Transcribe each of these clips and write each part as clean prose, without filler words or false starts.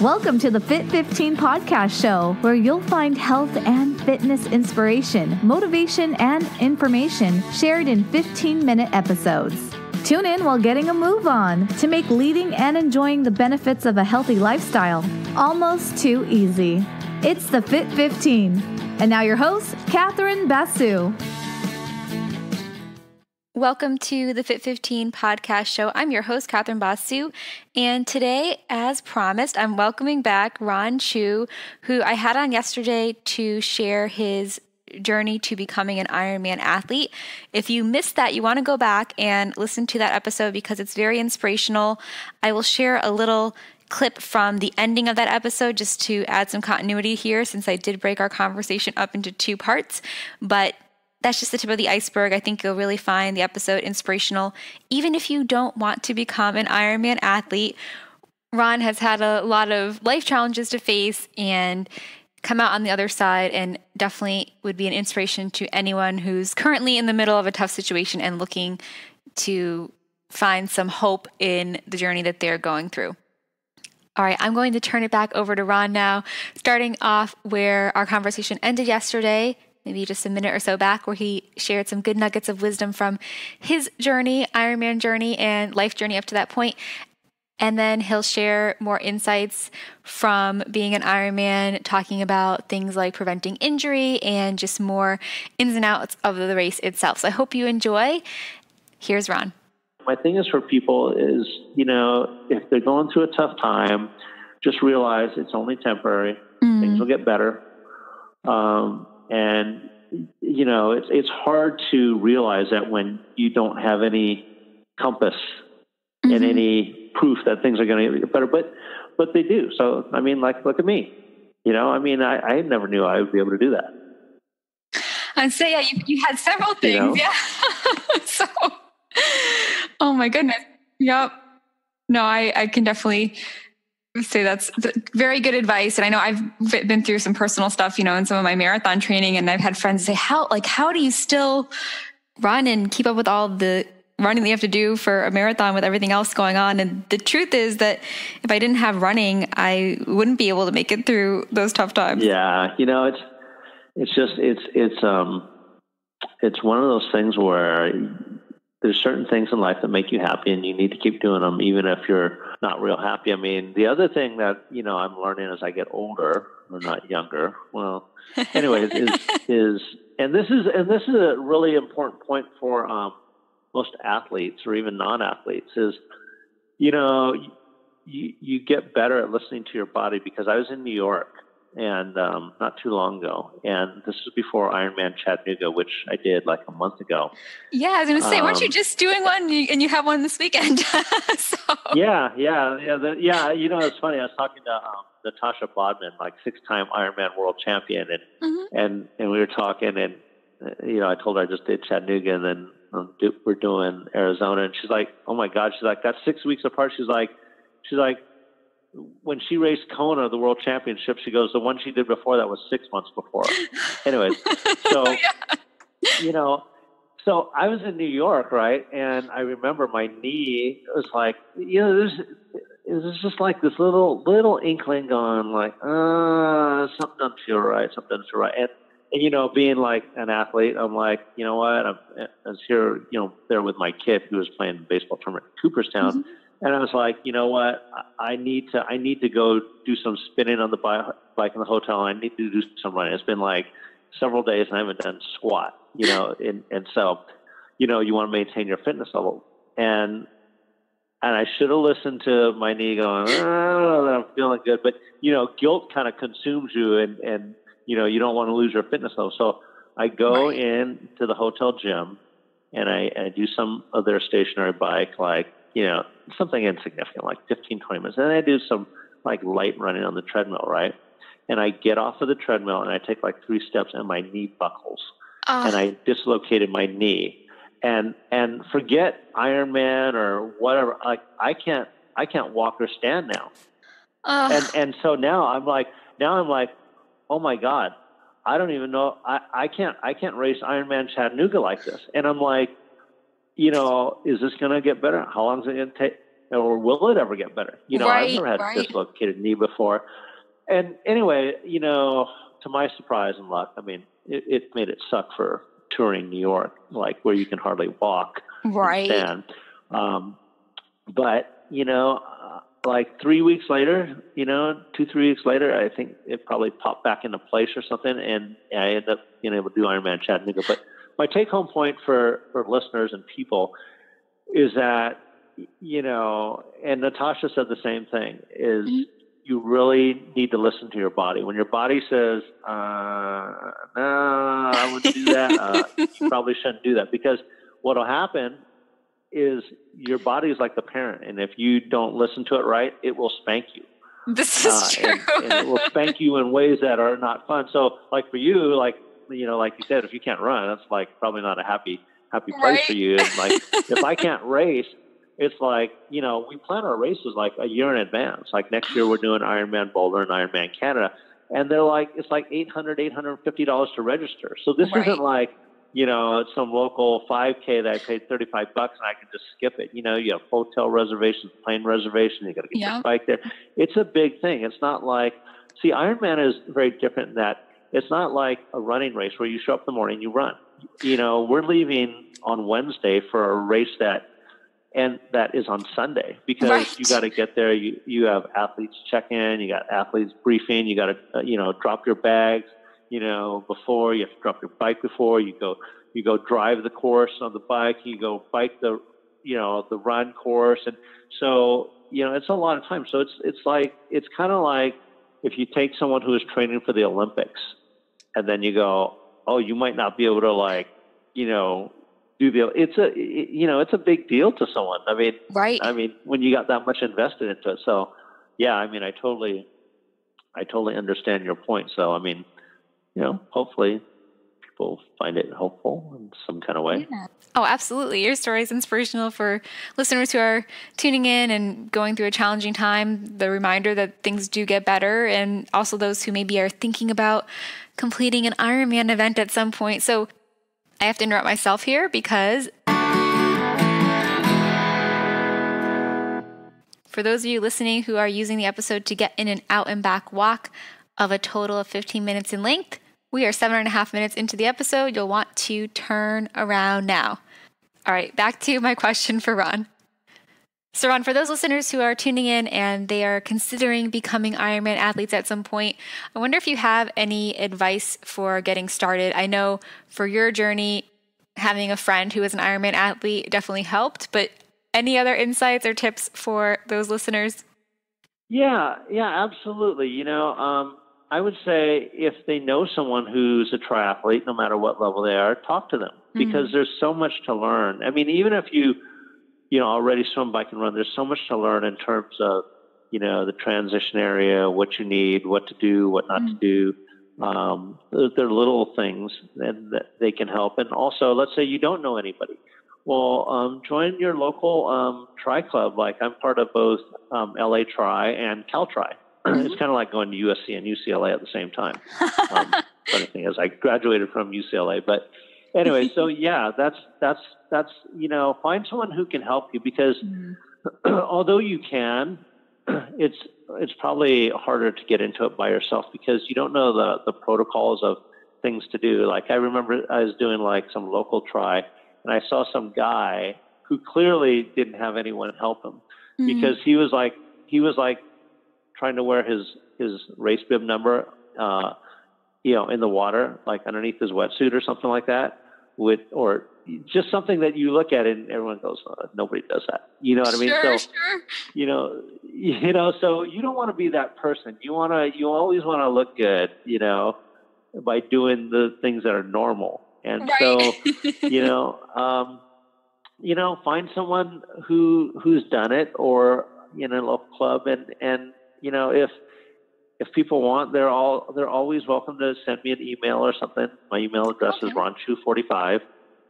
Welcome to the Fit 15 podcast show, where you'll find health and fitness inspiration, motivation, and information shared in 15-minute episodes. Tune in while getting a move on to make leading and enjoying the benefits of a healthy lifestyle almost too easy. It's the Fit 15. And now your host, Catherine Basu. Welcome to the Fit 15 podcast show. I'm your host, Catherine Basu, and today, as promised, I'm welcoming back Ron Chew, who I had on yesterday to share his journey to becoming an Ironman athlete. If you missed that, you want to go back and listen to that episode because it's very inspirational. I will share a little clip from the ending of that episode just to add some continuity here, since I did break our conversation up into two parts, but that's just the tip of the iceberg. I think you'll really find the episode inspirational. Even if you don't want to become an Ironman athlete, Ron has had a lot of life challenges to face and come out on the other side, and definitely would be an inspiration to anyone who's currently in the middle of a tough situation and looking to find some hope in the journey that they're going through. All right, I'm going to turn it back over to Ron now, starting off where our conversation ended yesterday, maybe just a minute or so back, where he shared some good nuggets of wisdom from his journey, Ironman journey, and life journey up to that point. And then he'll share more insights from being an Ironman, talking about things like preventing injury and just more ins and outs of the race itself. So I hope you enjoy. Here's Ron. My thing is for people is, if they're going through a tough time, just realize it's only temporary. Things will get better. And, it's hard to realize that when you don't have any compass and any proof that things are going to get better, but they do. So, look at me, I never knew I would be able to do that. I'd say, yeah, you had several things. Yeah. So, oh my goodness. Yep. No, I can definitely say that's very good advice. And I know I've been through some personal stuff, in some of my marathon training, and I've had friends say, how do you still run and keep up with all the running that you have to do for a marathon with everything else going on? And the truth is that if I didn't have running, I wouldn't be able to make it through those tough times. Yeah. It's one of those things where there's certain things in life that make you happy, and you need to keep doing them, even if you're not real happy. The other thing that, I'm learning as I get older, or not younger. Well, anyways, is this is a really important point for most athletes or even non-athletes is, you get better at listening to your body, because I was in New York and not too long ago, and this was before IRONMAN Chattanooga, which I did like a month ago. Yeah, I was going to say, weren't you just doing one, and you have one this weekend? So. Yeah. It's funny. I was talking to Natasha Bodman, like 6-time Ironman world champion, and we were talking, and I told her I just did Chattanooga, and then we're doing Arizona, and she's like, "Oh my God!" She's like, "That's 6 weeks apart." She's like. When she raced Kona, the world championship, she goes, the one she did before that was 6 months before. Anyways, so, so I was in New York, right? And I remember my knee was like, it was just like this little inkling going like, something doesn't feel right. Something doesn't feel right. And being like an athlete, I'm like, you know what? I was here, there with my kid who was playing the baseball tournament in Cooperstown. And I was like, you know what? I need to go do some spinning on the bike in the hotel. And I need to do some running. It's been like several days and I haven't done squat, and so, you want to maintain your fitness level. And I should have listened to my knee going, I don't know that I'm feeling good. But, guilt kind of consumes you and, you don't want to lose your fitness level. So I go in to the hotel gym and I do some of their stationary bike, like, something insignificant, like 15, 20 minutes. And then I do some like light running on the treadmill, right? And I get off of the treadmill and I take like 3 steps and my knee buckles. And I dislocated my knee. And forget Ironman or whatever. Like I can't walk or stand now. And so now I'm like, oh my God, I don't even know. I can't race Ironman Chattanooga like this. And I'm like, is this going to get better? How long is it going to take? or will it ever get better? I've never had a dislocated knee before. And anyway, to my surprise and luck, I mean, it made it suck for touring New York, like where you can hardly walk and stand. But, like 3 weeks later, 2-3 weeks later, I think it probably popped back into place or something. And I ended up being able to do Ironman Chattanooga. But my take home point for listeners and people is that, and Natasha said the same thing, is you really need to listen to your body. When your body says, no, I wouldn't do that, you probably shouldn't do that, because what will happen is your body is like the parent, and if you don't listen to it right, it will spank you. This is true. And it will spank you in ways that are not fun. So like for you, like you said, if you can't run, that's like probably not a happy place for you. And like, if I can't race, it's like, we plan our races like a year in advance. Like next year we're doing Ironman Boulder and Ironman Canada. And they're like, it's like $850 to register. So this isn't like, it's some local 5K that I paid $35 and I can just skip it. You have hotel reservations, plane reservation, you got to get your bike there. It's a big thing. It's not like, Ironman is very different in that it's not like a running race where you show up in the morning, you run. We're leaving on Wednesday for a race that is on Sunday, because you got to get there. You have athletes check in, you got athletes briefing, you got to, drop your bags, before. You have to drop your bike before you go drive the course on the bike, you go bike the run course. And so, it's a lot of time. So it's kind of like if you take someone who is training for the Olympics and then you go, oh, you might not be able to it's a big deal to someone. I mean, when you got that much invested into it. So yeah, I mean, I totally understand your point. So, I mean, hopefully people find it helpful in some kind of way. Yeah. Oh, absolutely. Your story is inspirational for listeners who are tuning in and going through a challenging time. The reminder that things do get better, and also those who maybe are thinking about completing an Ironman event at some point. So I have to interrupt myself here because for those of you listening who are using the episode to get in an out and back walk of a total of 15 minutes in length, we are 7.5 minutes into the episode. You'll want to turn around now. All right, back to my question for Ron. So Ron, for those listeners who are tuning in and they are considering becoming Ironman athletes at some point, I wonder if you have any advice for getting started. I know for your journey, having a friend who is an Ironman athlete definitely helped, but any other insights or tips for those listeners? Yeah, absolutely. I would say if they know someone who's a triathlete, no matter what level they are, talk to them, because there's so much to learn. I mean, even if you already swim, bike, and run, there's so much to learn in terms of, the transition area, what you need, what to do, what not to do. They're little things that they can help. And also, let's say you don't know anybody. Well, join your local tri club. Like I'm part of both LA Tri and Cal Tri. It's kind of like going to USC and UCLA at the same time. Funny thing is, I graduated from UCLA, but anyway, so yeah, that's find someone who can help you, because although you can, it's probably harder to get into it by yourself because you don't know the protocols of things to do. Like I remember I was doing like some local tri, and I saw some guy who clearly didn't have anyone help him because he was like trying to wear his race bib number, in the water, like underneath his wetsuit or something like that, or just something that you look at and everyone goes, nobody does that. You know what I mean? So, so you don't want to be that person. You always want to look good, by doing the things that are normal. And so, find someone who's done it, or in a local club, and if people want, they're always welcome to send me an email or something. My email address is ronchew45,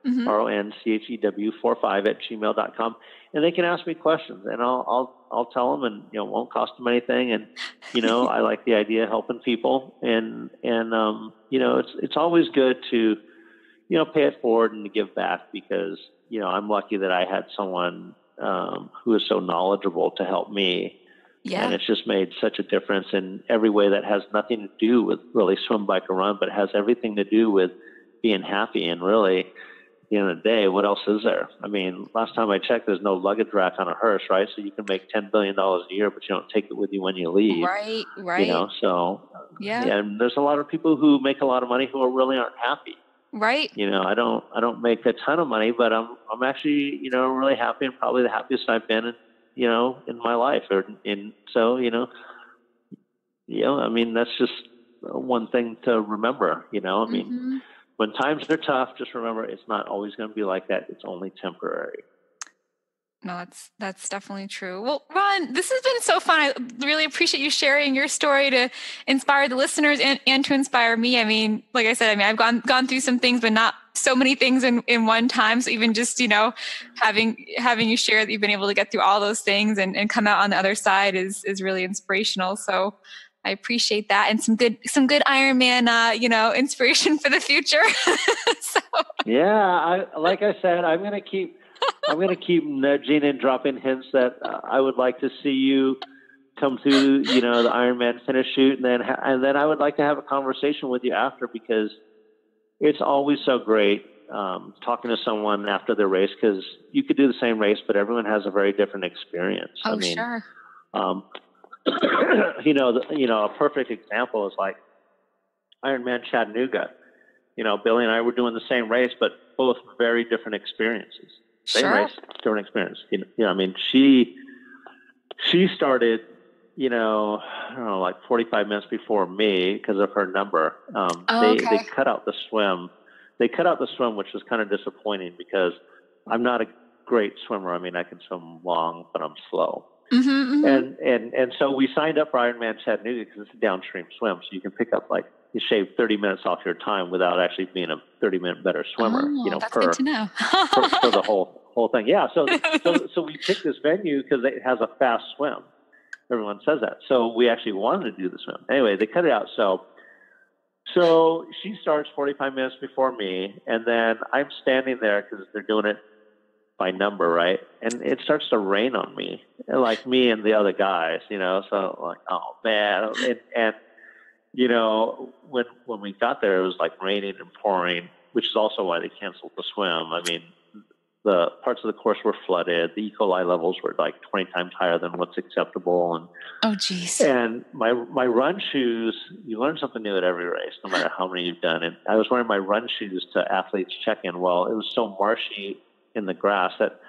RONCHEW45 @gmail.com, and they can ask me questions, and I'll tell them, and it won't cost them anything. And I like the idea of helping people, and it's always good to pay it forward and to give back, because I'm lucky that I had someone who is so knowledgeable to help me. Yeah. And it's just made such a difference in every way that has nothing to do with really swim, bike, or run, but has everything to do with being happy. And really, at the end of the day, what else is there? I mean, last time I checked, there's no luggage rack on a hearse, right? So you can make $10 billion a year, but you don't take it with you when you leave. Right. You know, so yeah. And there's a lot of people who make a lot of money who really aren't happy. Right. You know, I don't make a ton of money, but I'm actually, you know, really happy, and probably the happiest I've been in my life. So, I mean, that's just one thing to remember, I mean, when times are tough, just remember it's not always going to be like that. It's only temporary. No, that's definitely true. Well, Ron, this has been so fun. I really appreciate you sharing your story to inspire the listeners and to inspire me. I mean, like I said, I've gone through some things, but not so many things in one time. So even just, having you share that you've been able to get through all those things and come out on the other side is really inspirational. So I appreciate that, and some good Ironman, inspiration for the future. Yeah, like I said, I'm going to keep nudging and dropping hints that I would like to see you come through, the Ironman finish shoot, and then I would like to have a conversation with you after, because it's always so great talking to someone after their race, because you could do the same race, but everyone has a very different experience. Oh, sure. A perfect example is like Ironman Chattanooga. Billy and I were doing the same race, but both very different experiences. Same race, different experience. I mean, she started, I don't know, like 45 minutes before me because of her number. They cut out the swim. They cut out the swim, which was kind of disappointing because I'm not a great swimmer. I mean, I can swim long, but I'm slow. And so we signed up for Ironman Chattanooga because it's a downstream swim, so you can pick up you shave 30 minutes off your time without actually being a 30-minute better swimmer. That's good to know. for the whole thing. Yeah. So we picked this venue because it has a fast swim. Everyone says that. So we actually wanted to do the swim. Anyway, they cut it out. So she starts 45 minutes before me, and then I'm standing there because they're doing it by number, right? And it starts to rain on me, like me and the other guys, so like, oh man. And when we got there, it was like raining and pouring, which is also why they canceled the swim. I mean, the parts of the course were flooded. The E. coli levels were like 20 times higher than what's acceptable. And oh, geez. And my run shoes, you learn something new at every race, no matter how many you've done. And I was wearing my run shoes to athletes check-in. Well, it was so marshy in the grass that,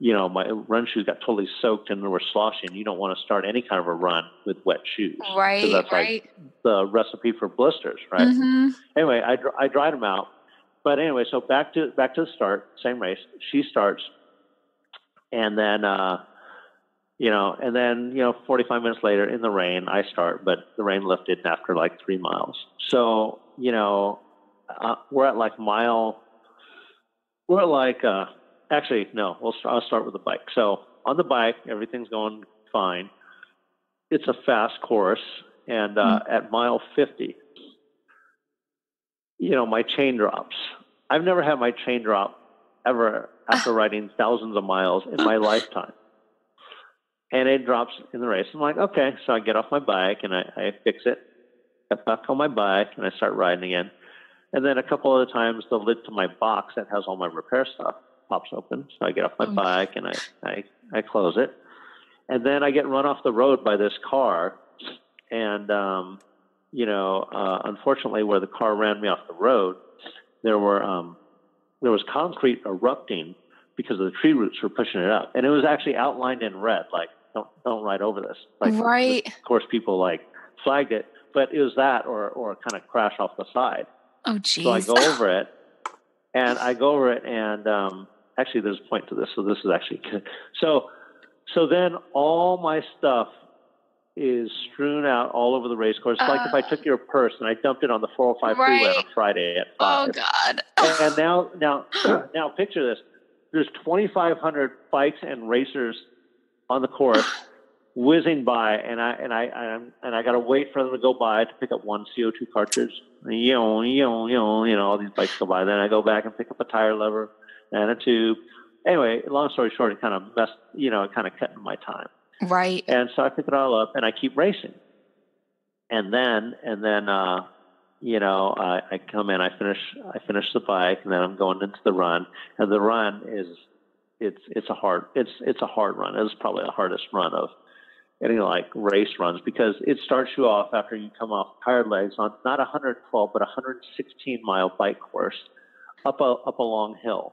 my run shoes got totally soaked and they were sloshy, and you don't want to start any kind of a run with wet shoes. Right, that's right. Like the recipe for blisters, right? Anyway, I dried them out. But anyway, so back to the start, same race. She starts, and then, 45 minutes later in the rain, I start, but the rain lifted after like 3 miles. So, we're at like actually, no, I'll start with the bike. So on the bike, everything's going fine. It's a fast course. And at mile 50, my chain drops. I've never had my chain drop ever after riding thousands of miles in my lifetime. And it drops in the race. I'm like, okay. So I get off my bike and I fix it, get back on my bike, and I start riding again. And then a couple of times, the lid to my box that has all my repair stuff pops open. So I get off my bike and I close it. And then I get run off the road by this car. And, unfortunately, where the car ran me off the road, there was concrete erupting because of the tree roots were pushing it up. And it was actually outlined in red, like, don't ride over this. Like, right. Of course, people flagged it, but it was that or kind of crash off the side. Oh, geez. So I go over it, and actually, there's a point to this. So this is actually good. So then all my stuff is strewn out all over the race course. It's like if I took your purse and I dumped it on the 405 freeway on a Friday at 5. Oh, God. And now picture this. There's 2,500 bikes and racers on the course whizzing by, and I got to wait for them to go by to pick up one CO2 cartridge. All these bikes go by. Then I go back and pick up a tire lever and a tube, Anyway, long story short, it kind of messed, it kind of cut into my time. Right. And so I pick it all up and I keep racing. And then, I come in, I finish the bike, and then I'm going into the run. And the run it's a hard run. It's probably the hardest run of any like race runs, because it starts you off after you come off tired legs on not 112 but 116 mile bike course up a long hill.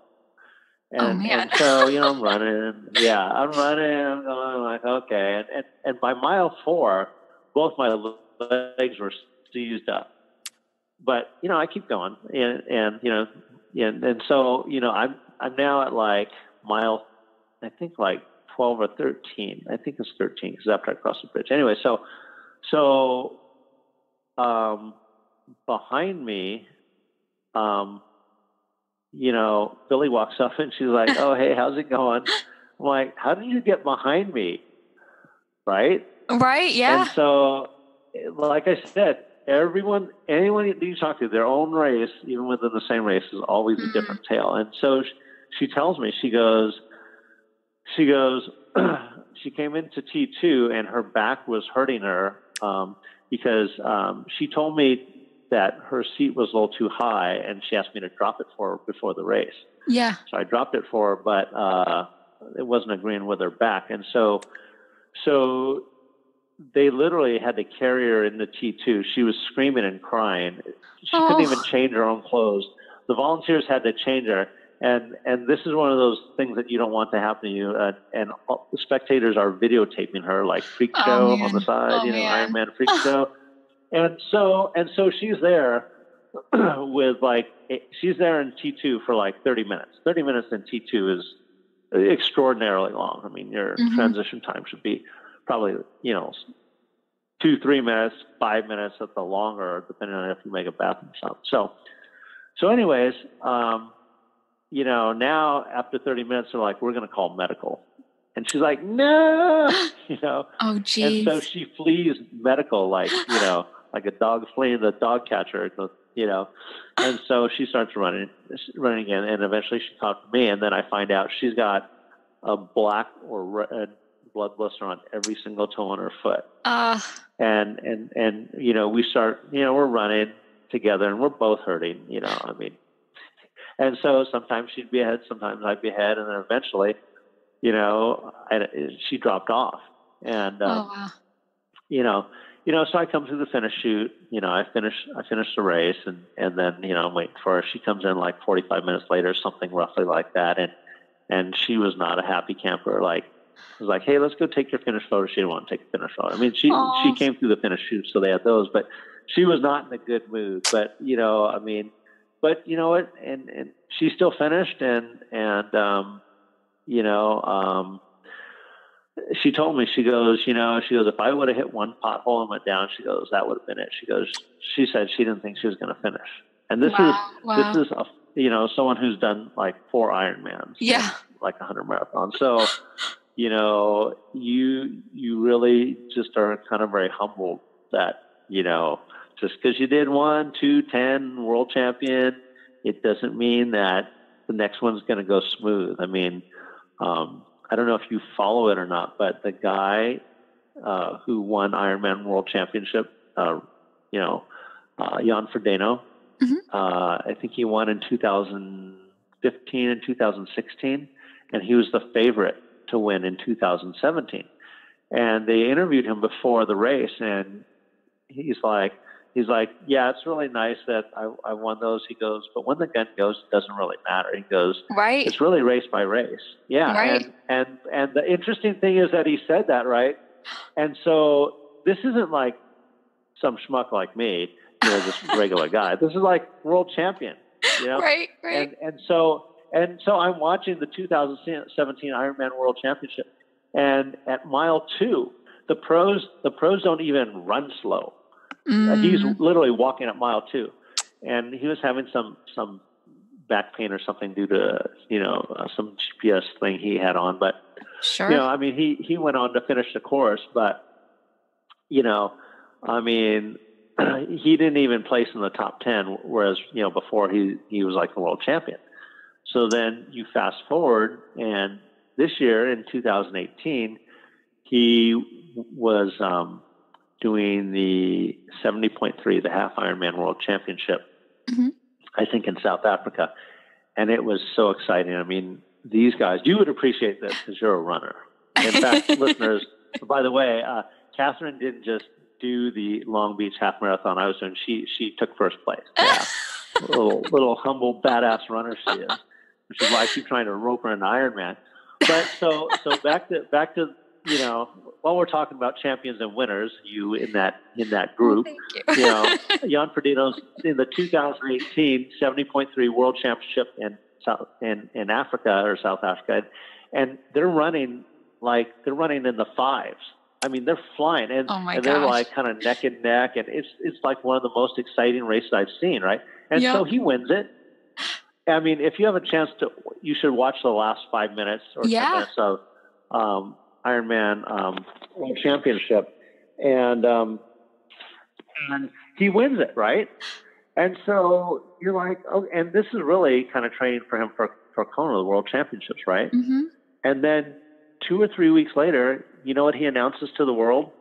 And so I'm running. Yeah, I'm going like, okay. And by mile 4, both my legs were seized up. But I keep going, and so I'm now at like mile, I think like 12 or 13. I think it's 13 because after I cross the bridge. Anyway, so behind me, Billy walks up and she's like, "Oh, hey, how's it going?" I'm like, "How did you get behind me?" Right? Right. Yeah. And so, like I said, anyone you talk to, their own race, even within the same race, is always a different tale. And so she tells me, she goes, she came into T2 and her back was hurting her because she told me that her seat was a little too high, and she asked me to drop it for her before the race. Yeah. So I dropped it for her, but it wasn't agreeing with her back. And so they literally had to carry her into T2. She was screaming and crying. She couldn't even change her own clothes. The volunteers had to change her. And this is one of those things that you don't want to happen to you. And the spectators are videotaping her, like freak show on the side, Ironman freak show. And so she's there with she's there in T2 for like 30 minutes. 30 minutes in T2 is extraordinarily long. I mean, your transition time should be probably, 2-3 minutes, 5 minutes at the longer, depending on if you make a bathroom stop. So anyways, now after 30 minutes, they're like, "We're going to call medical." And she's like, "No," Oh, geez. And so she flees medical, like a dog fleeing the dog catcher, And so she starts running again, and eventually she talked to me, and then I find out she's got a black or red blood blister on every single toe on her foot. And we start, we're running together, and we're both hurting, And so sometimes she'd be ahead, sometimes I'd be ahead, and then eventually, she dropped off. And so I come through the finish chute. I finish the race, and then I'm waiting for her. She comes in like 45 minutes later, something roughly like that, and she was not a happy camper. Like, I was like, "Hey, let's go take your finish photo." She didn't want to take a finish photo. I mean, she came through the finish chute, so they had those, but she was not in a good mood. But but you know what? And she still finished, and she told me, she goes, "If I would have hit one pothole and went down," she goes, "that would have been it." She said she didn't think she was going to finish. And this is someone who's done like 4 Ironmans, like 100 marathons. So, you really just are kind of very humbled that, just because you did 1, 2, 10 world champion, it doesn't mean that the next one's going to go smooth. I mean, I don't know if you follow it or not, but the guy who won Ironman World Championship, Jan Frodeno, I think he won in 2015 and 2016, and he was the favorite to win in 2017. And they interviewed him before the race, and he's like, "Yeah, it's really nice that I won those." He goes, "But when the gun goes, it doesn't really matter." He goes, "Right. It's really race by race." Yeah. Right. And the interesting thing is that he said that, right? And so this isn't like some schmuck like me, just regular guy. This is like world champion, Right. And so I'm watching the 2017 Ironman World Championship, and at mile 2, the pros don't even run slow. He's literally walking at mile 2, and he was having some back pain or something due to some GPS thing he had on. But sure, I mean, he went on to finish the course, but I mean, he didn't even place in the top 10, whereas before he was like the world champion. So then you fast forward, and this year in 2018, he was doing the 70.3, the half Ironman World Championship, I think in South Africa. And it was so exciting. I mean, these guys, you would appreciate this because you're a runner. In fact, listeners, by the way, Catherine didn't just do the Long Beach half marathon I was doing. She took first place. Yeah. little humble, badass runner she is, which is why I keep trying to rope her an Ironman. But so back to while we're talking about champions and winners, you in that group, Jan Frodeno's in the 2018 70.3 World Championship in Africa or South Africa, and they're running in the fives. I mean, they're flying, and they're like kind of neck and neck, and it's like one of the most exciting races I've seen, right? And so he wins it. I mean, if you have a chance you should watch the last 5 minutes or 10 minutes of Ironman World Championship, and he wins it, right? And so you're like, oh, and this is really kind of training for him for Kona, the World Championships, right? Mm-hmm. And then 2 or 3 weeks later, you know what he announces to the world?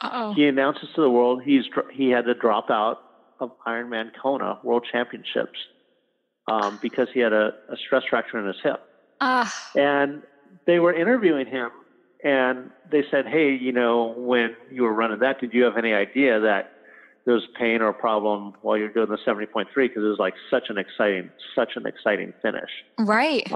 Uh-oh. He announces to the world he had to drop out of Ironman Kona World Championships because he had a stress fracture in his hip. And they were interviewing him, and they said, hey, when you were running that, did you have any idea that there was pain or a problem while you're doing the 70.3? Because it was like such an exciting finish. Right.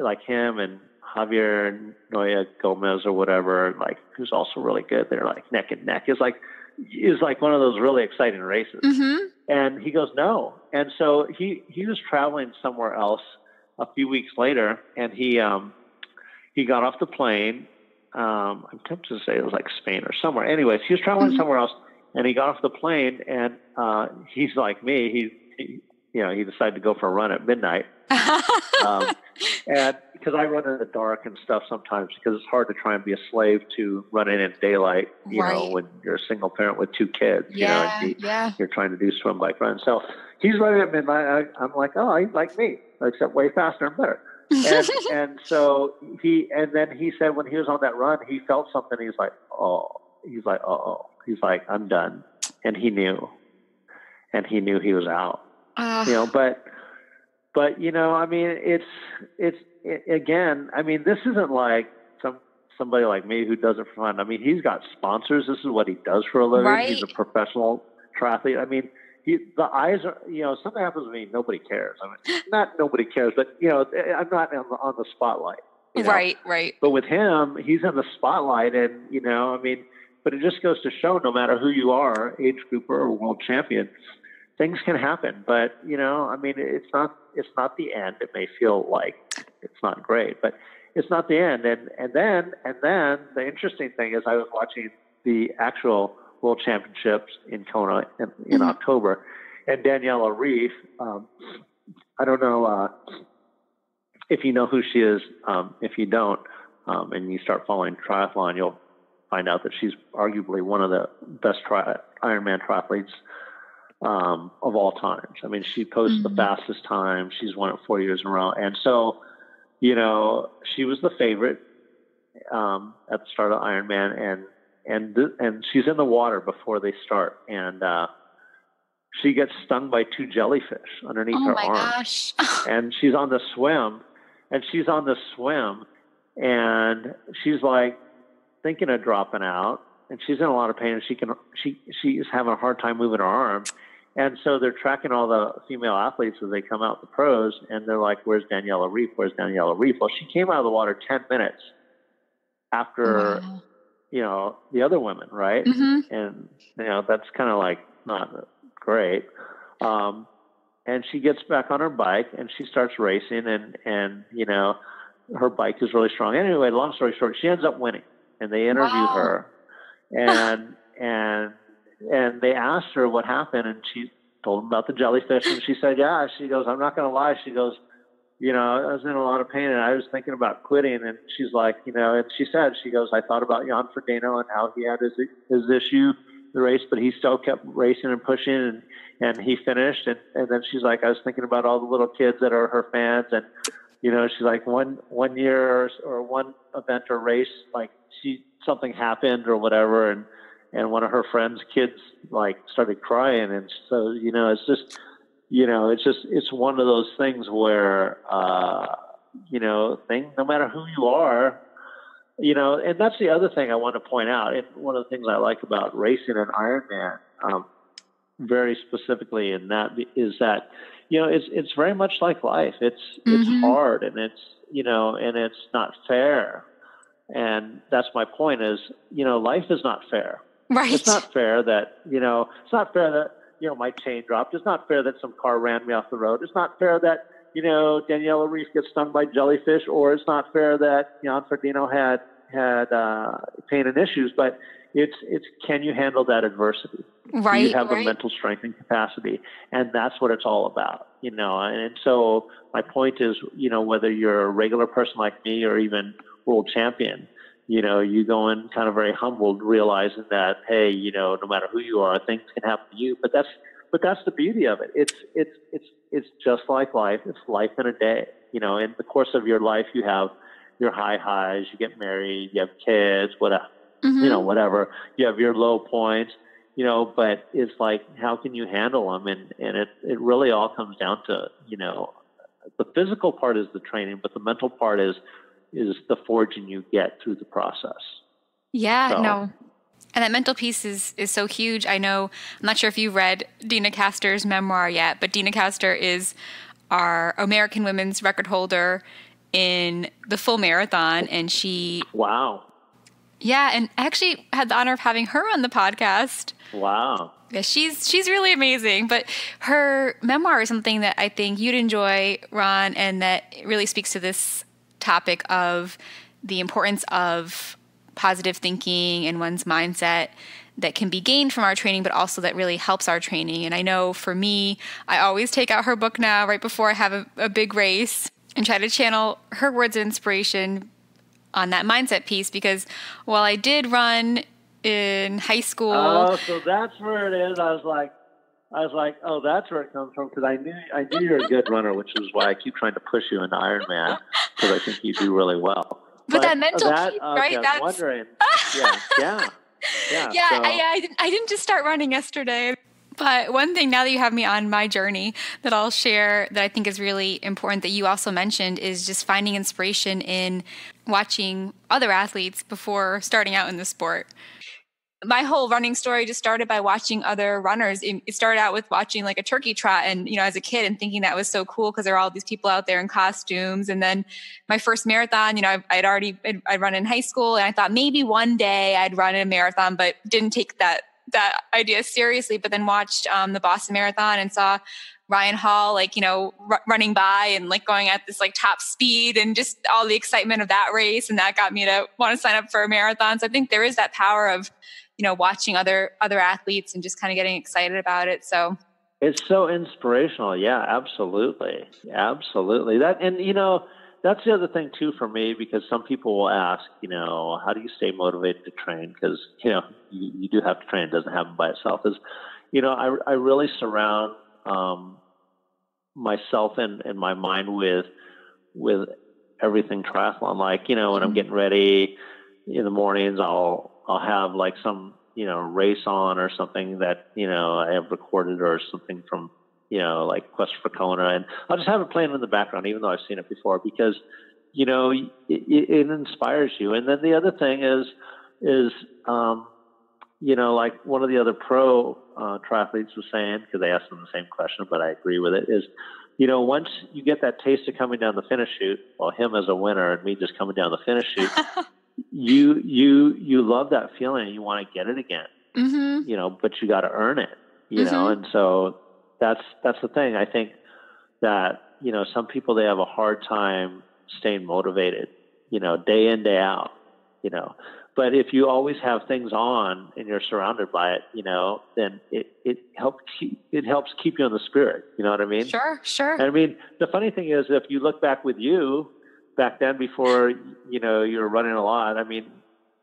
Like him and Javier Noya Gomez or whatever, like who's also really good. They're like neck and neck. Is like one of those really exciting races. Mm-hmm. And he goes, no. And so he was traveling somewhere else a few weeks later, and he got off the plane. I'm tempted to say it was like Spain or somewhere. Anyways, he was traveling somewhere else, and he got off the plane, and he's like me. He decided to go for a run at midnight. And because I run in the dark and stuff sometimes, because it's hard to try and be a slave to running in daylight, when you're a single parent with 2 kids, you're trying to do swim, bike, run. So he's running at midnight. I'm like, oh, he's like me, except way faster and better. And so he said when he was on that run, he felt something. He's like, uh-oh. He's like, I'm done. And he knew he was out. But I mean, it's again, I mean, this isn't like somebody like me who does it for fun. I mean, he's got sponsors. This is what he does for a living. Right. He's a professional triathlete. I mean, the eyes are, something happens to me, nobody cares. I mean, not nobody cares, but I'm not on the spotlight. Right. But with him, he's in the spotlight, and I mean, but it just goes to show, no matter who you are, age grouper or world champion, things can happen. But I mean, it's not the end. It may feel like it's not great, but it's not the end. And then the interesting thing is, I was watching the actual World Championships in Kona in October, and Daniela Reef. I don't know if you know who she is. If you don't, and you start following triathlon, you'll find out that she's arguably one of the best Ironman triathletes of all times. I mean, she posts the fastest time. She's won it 4 years in a row. And so, she was the favorite at the start of Ironman, and she's in the water before they start. And she gets stung by 2 jellyfish underneath her arm. Oh, my gosh. And she's on the swim, and she's like thinking of dropping out, and she's in a lot of pain, and she is having a hard time moving her arm. And so they're tracking all the female athletes as they come out, the pros, and they're like, where's Daniela Reef? Where's Daniela Reef? Well, she came out of the water 10 minutes after, the other women, right? Mm-hmm. And, that's kind of like not great. And she gets back on her bike, and she starts racing, and her bike is really strong. Anyway, long story short, she ends up winning, and they interviewed her, and they asked her what happened, and she told them about the jellyfish, and she said, she goes, I'm not going to lie. She goes, I was in a lot of pain, and I was thinking about quitting. And she's like, and she goes, I thought about Jan Frodeno and how he had his issue, the race, but he still kept racing and pushing, and he finished. And then she's like, I was thinking about all the little kids that are her fans. And, she's like one year or one event or race, like something happened or whatever. And one of her friends' kids like started crying. And so, it's just, it's one of those things where, no matter who you are, and that's the other thing I want to point out. And one of the things I like about racing an Ironman, very specifically in that, is that, it's very much like life. It's hard, and it's, and it's not fair. And that's my point is, life is not fair. Right. It's not fair that, it's not fair that, my chain dropped. It's not fair that some car ran me off the road. It's not fair that, Daniela Reef gets stung by jellyfish, or it's not fair that Jan Frodeno had pain and issues, but it's can you handle that adversity? Right. Do you have the mental strength and capacity? And that's what it's all about, and so my point is, whether you're a regular person like me or even world champion, you go in kind of very humbled, realizing that, hey, no matter who you are, things can happen to you, but that's the beauty of it. It's just like life. It's life in a day. In the course of your life, you have your high highs. You get married. You have kids. Whatever. Whatever. You have your low points. But it's like, how can you handle them? And it really all comes down to the physical part is the training, but the mental part is the forging you get through the process. Yeah. No. And that mental piece is so huge. I know, I'm not sure if you've read Dina Castor's memoir yet, but Dina Castor is our American women's record holder in the full marathon. And she... Wow. Yeah. And I actually had the honor of having her on the podcast. Wow. Yeah, she's really amazing. But her memoir is something that I think you'd enjoy, Ron, and that really speaks to this topic of the importance of positive thinking and one's mindset that can be gained from our training, but also that really helps our training. And I know for me, I always take out her book now right before I have a big race and try to channel her words of inspiration on that mindset piece, because while I did run in high school... Oh, so that's where it is. I was like, oh, that's where it comes from, because I knew you're a good runner, which is why I keep trying to push you into Ironman, because I think you do really well. But that mental piece, right? I was wondering. Yeah. I didn't just start running yesterday. But one thing, now that you have me on my journey, that I'll share that I think is really important that you also mentioned is just finding inspiration in watching other athletes before starting out in the sport. My whole running story just started by watching other runners. It started out with watching like a turkey trot and, as a kid, and thinking that was so cool because there are all these people out there in costumes. And then my first marathon, I'd run in high school, and I thought maybe one day I'd run a marathon, but didn't take that idea seriously. But then watched the Boston Marathon and saw Ryan Hall, running by and going at this top speed, and just all the excitement of that race. And that got me to want to sign up for a marathon. So I think there is that power of, watching other athletes and just kind of getting excited about it. So it's so inspirational. Yeah, absolutely. Absolutely. That's the other thing too for me, because some people will ask, how do you stay motivated to train? Because, you do have to train. It doesn't happen by itself. I really surround myself and my mind with everything triathlon. When I'm getting ready in the mornings, I'll have some, race on or something that, I have recorded, or something from, Quest for Kona. And I'll just have it playing in the background, even though I've seen it before, because, it inspires you. And then the other thing is one of the other pro triathletes was saying, because they asked them the same question, but I agree with it, is, once you get that taste of coming down the finish chute, well, him as a winner and me just coming down the finish chute, you love that feeling and you want to get it again, but you got to earn it, and so that's the thing. I think that, some people, they have a hard time staying motivated, day in, day out, but if you always have things on and you're surrounded by it, then it helps keep you in the spirit. You know what I mean? Sure. And I mean, the funny thing is, if you look back with you back then, before, you were running a lot, I mean,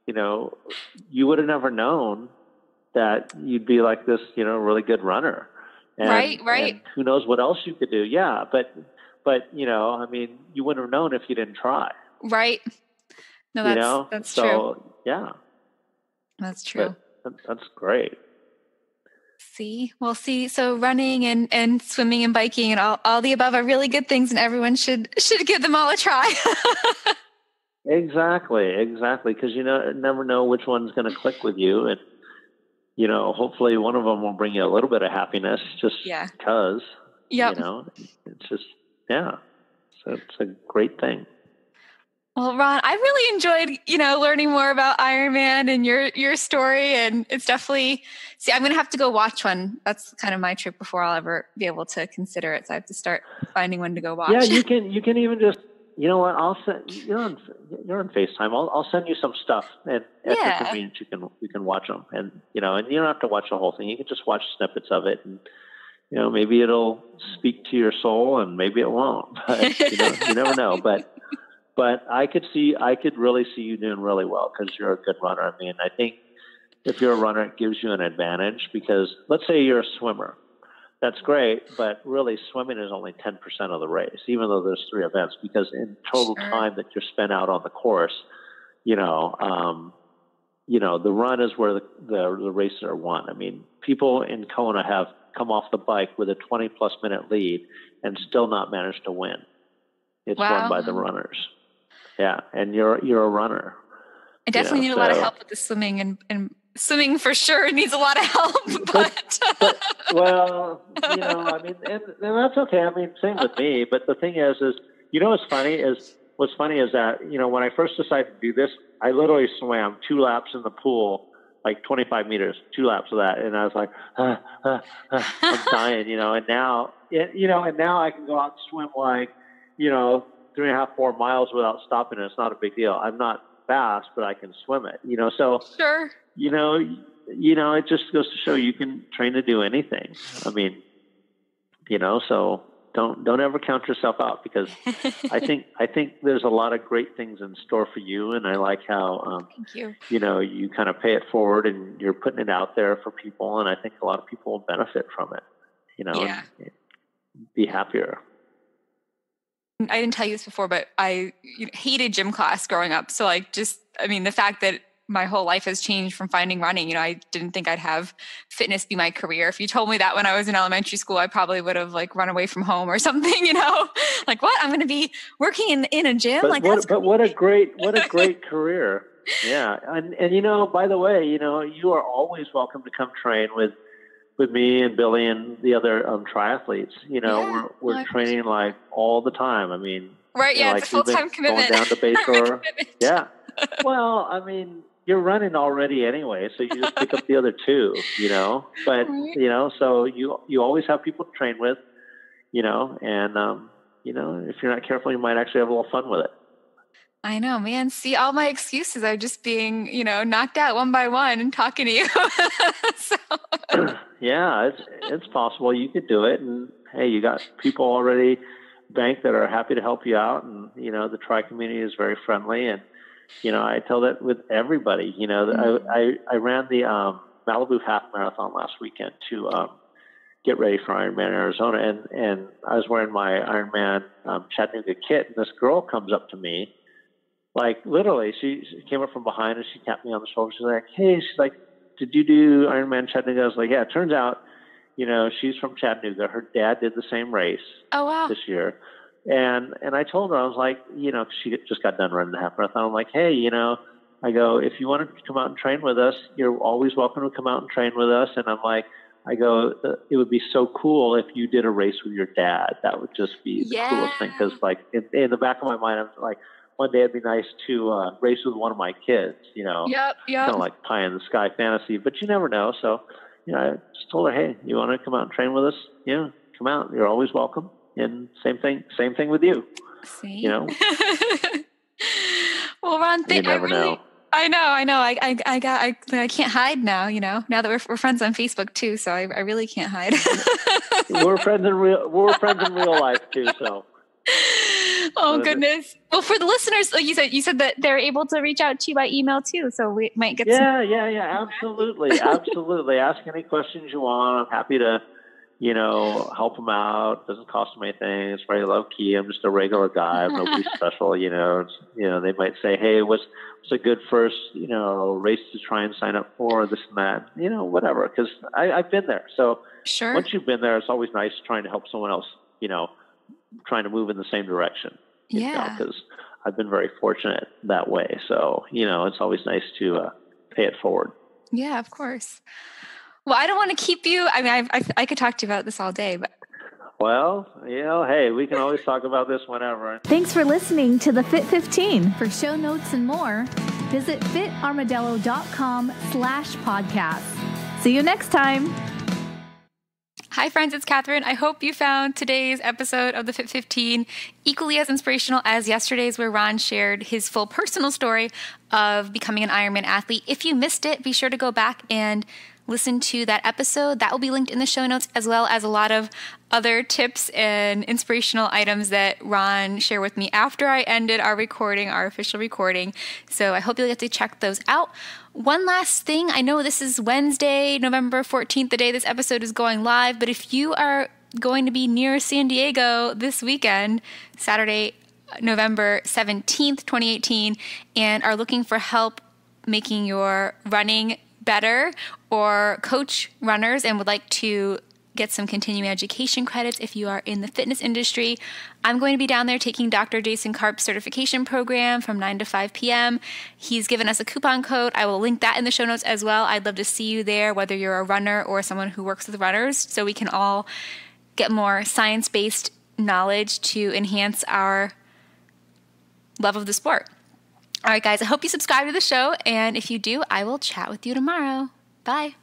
you would have never known that you'd be like this, really good runner. And, right. And who knows what else you could do. Yeah. But, I mean, you wouldn't have known if you didn't try. Right. No, that's so, true. Yeah. That's true. But that's great. So running and swimming and biking and all the above are really good things, and everyone should give them all a try. Exactly. Because never know which one's going to click with you, and hopefully one of them will bring you a little bit of happiness, just because. Yep. It's just So it's a great thing. Well, Ron, I really enjoyed, learning more about Ironman and your story. And it's definitely, I'm going to have to go watch one. That's kind of my trick before I'll ever be able to consider it. So I have to start finding one to go watch. Yeah, you can even just, what, I'll send, you're on FaceTime. I'll send you some stuff, and at your convenience, you can watch them. And, and you don't have to watch the whole thing. You can just watch snippets of it, and, maybe it'll speak to your soul, and maybe it won't, but you never know. But I could really see you doing really well, because you're a good runner. I mean, I think if you're a runner, it gives you an advantage, because let's say you're a swimmer. That's great, but really swimming is only 10% of the race, even though there's 3 events, because in total time that you're spent out on the course, the run is where the races are won. I mean, people in Kona have come off the bike with a 20-plus minute lead and still not managed to win. It's won by the runners. Yeah, and you're a runner. I definitely need a lot of help with the swimming, and swimming for sure needs a lot of help. But well, I mean, and that's okay. I mean, same with me. But the thing is what's funny is that when I first decided to do this, I literally swam 2 laps in the pool, like 25 meters, 2 laps of that, and I was like, I'm dying, and now, and now I can go out and swim like, 3.5, 4 miles without stopping. It's not a big deal. I'm not fast, but I can swim it, so sure. It just goes to show you can train to do anything. I mean, so don't ever count yourself out, because I think there's a lot of great things in store for you. And I like how, thank you. You kind of pay it forward, and you're putting it out there for people. And I think a lot of people will benefit from it, and be happier. I didn't tell you this before, but I hated gym class growing up. So the fact that my whole life has changed from finding running, I didn't think I'd have fitness be my career. If you told me that when I was in elementary school, I probably would have run away from home or something, like, what? I'm going to be working in a gym. But what a great career. Yeah. And by the way, you are always welcome to come train with me and Billy and the other triathletes. We're training all the time. I mean, right. Yeah. It's a full-time commitment. Going down to Bayshore. Yeah. Well, I mean, you're running already anyway, so you just pick up the other 2, but, so you always have people to train with, and, if you're not careful, you might actually have a little fun with it. I know, man. See, all my excuses are just being, knocked out one by one and talking to you. Yeah, it's possible. You could do it. And hey, you got people already banked that are happy to help you out. And, the tri community is very friendly. And, I tell that with everybody. I ran the Malibu half marathon last weekend to get ready for Ironman Arizona. And I was wearing my Ironman Chattanooga kit. And this girl comes up to me. Literally, she came up from behind and she tapped me on the shoulder. She's like, hey, she's like, did you do Ironman Chattanooga? I was like, yeah. It turns out, she's from Chattanooga. Her dad did the same race this year. And I told her, I was like, she just got done running the half marathon. I'm like, hey, I go, if you want to come out and train with us, you're always welcome to come out and train with us. And I'm like, I go, it would be so cool if you did a race with your dad. That would just be the coolest thing. Because in the back of my mind, I'm like, one day it'd be nice to race with one of my kids, Yep. Kind of like pie in the sky fantasy, but you never know. So, I just told her, hey, you want to come out and train with us? Yeah, come out. You're always welcome. And same thing with you. See? Well, Ron, you never know. I know. I can't hide now, now that we're friends on Facebook too. So I really can't hide. We're friends in real life too. So. Oh, goodness. Well, for the listeners, like you said that they're able to reach out to you by email too. So we might get Absolutely. Absolutely. Ask any questions you want. I'm happy to, help them out. It doesn't cost them anything. It's very low key. I'm just a regular guy. I'm nobody special, they might say, hey, what's a good first, race to try and sign up for, this and that, whatever. Because I've been there. So sure. Once you've been there, it's always nice trying to help someone else, trying to move in the same direction. Because I've been very fortunate that way. So, it's always nice to pay it forward. Yeah, of course. Well, I don't want to keep you. I mean, I could talk to you about this all day, but. Well, hey, we can always talk about this whenever. Thanks for listening to the Fit 15. For show notes and more, visit fitarmadillo.com/podcast. See you next time. Hi friends, it's Catherine. I hope you found today's episode of the Fit 15 equally as inspirational as yesterday's, where Ron shared his full personal story of becoming an Ironman athlete. If you missed it, be sure to go back and listen to that episode. That will be linked in the show notes, as well as a lot of other tips and inspirational items that Ron shared with me after I ended our official recording. So I hope you'll get to check those out. One last thing, I know this is Wednesday, November 14th, the day this episode is going live, but if you are going to be near San Diego this weekend, Saturday, November 17th, 2018, and are looking for help making your running better, or coach runners and would like to get some continuing education credits if you are in the fitness industry, I'm going to be down there taking Dr. Jason Karp's certification program from 9 to 5 p.m. He's given us a coupon code. I will link that in the show notes as well. I'd love to see you there, whether you're a runner or someone who works with runners, so we can all get more science-based knowledge to enhance our love of the sport. All right, guys, I hope you subscribe to the show, and if you do, I will chat with you tomorrow. Bye.